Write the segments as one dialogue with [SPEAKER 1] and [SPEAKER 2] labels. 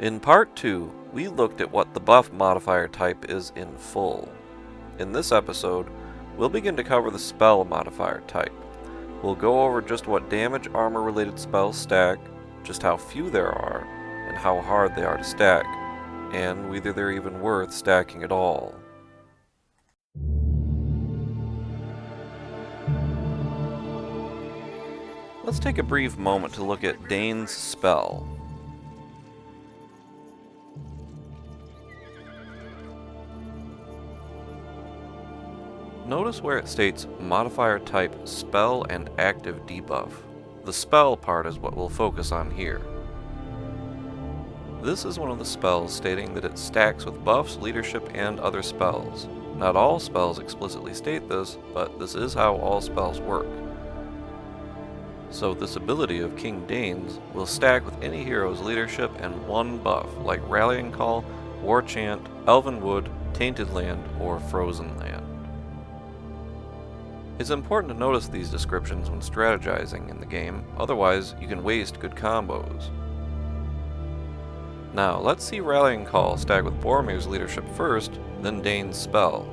[SPEAKER 1] In part 2, we looked at what the buff modifier type is in full. In this episode, we'll begin to cover the spell modifier type. We'll go over just what damage armor related spells stack, just how few there are, and how hard they are to stack, and whether they're even worth stacking at all. Let's take a brief moment to look at Dane's spell. Notice where it states modifier type spell and active debuff. The spell part is what we'll focus on here. This is one of the spells stating that it stacks with buffs, leadership, and other spells. Not all spells explicitly state this, but this is how all spells work. So this ability of King Dane's will stack with any hero's leadership and one buff, like Rallying Call, War Chant, Elven Wood, Tainted Land, or Frozen Land. It's important to notice these descriptions when strategizing in the game, otherwise you can waste good combos. Now, let's see Rallying Call stack with Boromir's leadership first, then Dane's spell.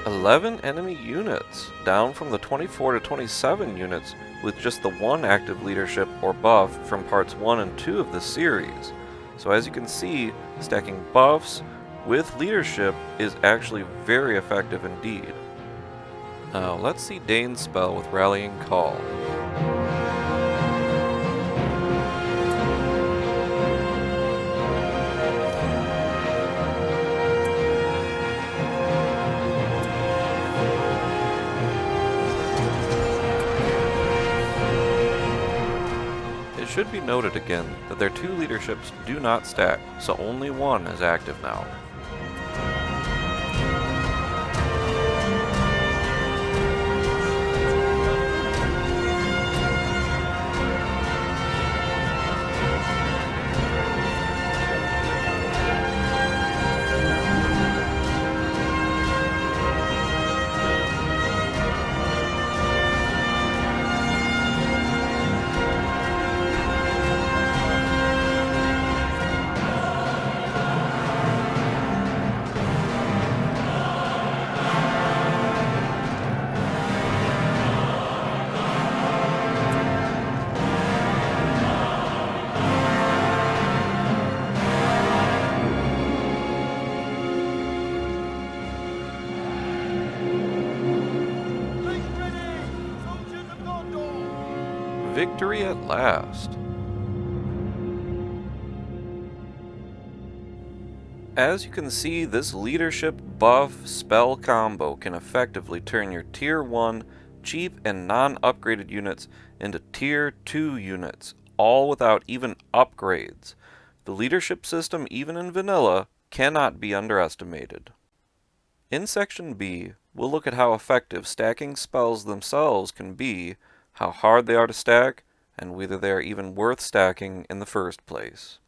[SPEAKER 1] "11 enemy units, down from the 24 to 27 units with just the one active leadership or buff from parts 1 and 2 of this series. So as you can see, stacking buffs with leadership is actually very effective indeed. Now let's see Dane's spell with Rallying Call. It should be noted again that their two leaderships do not stack, so only one is active now. Victory at last. As you can see, this leadership buff spell combo can effectively turn your tier 1 cheap and non-upgraded units into tier 2 units, all without even upgrades. The leadership system, even in vanilla, cannot be underestimated. In section B, we'll look at how effective stacking spells themselves can be, how hard they are to stack, and whether they are even worth stacking in the first place.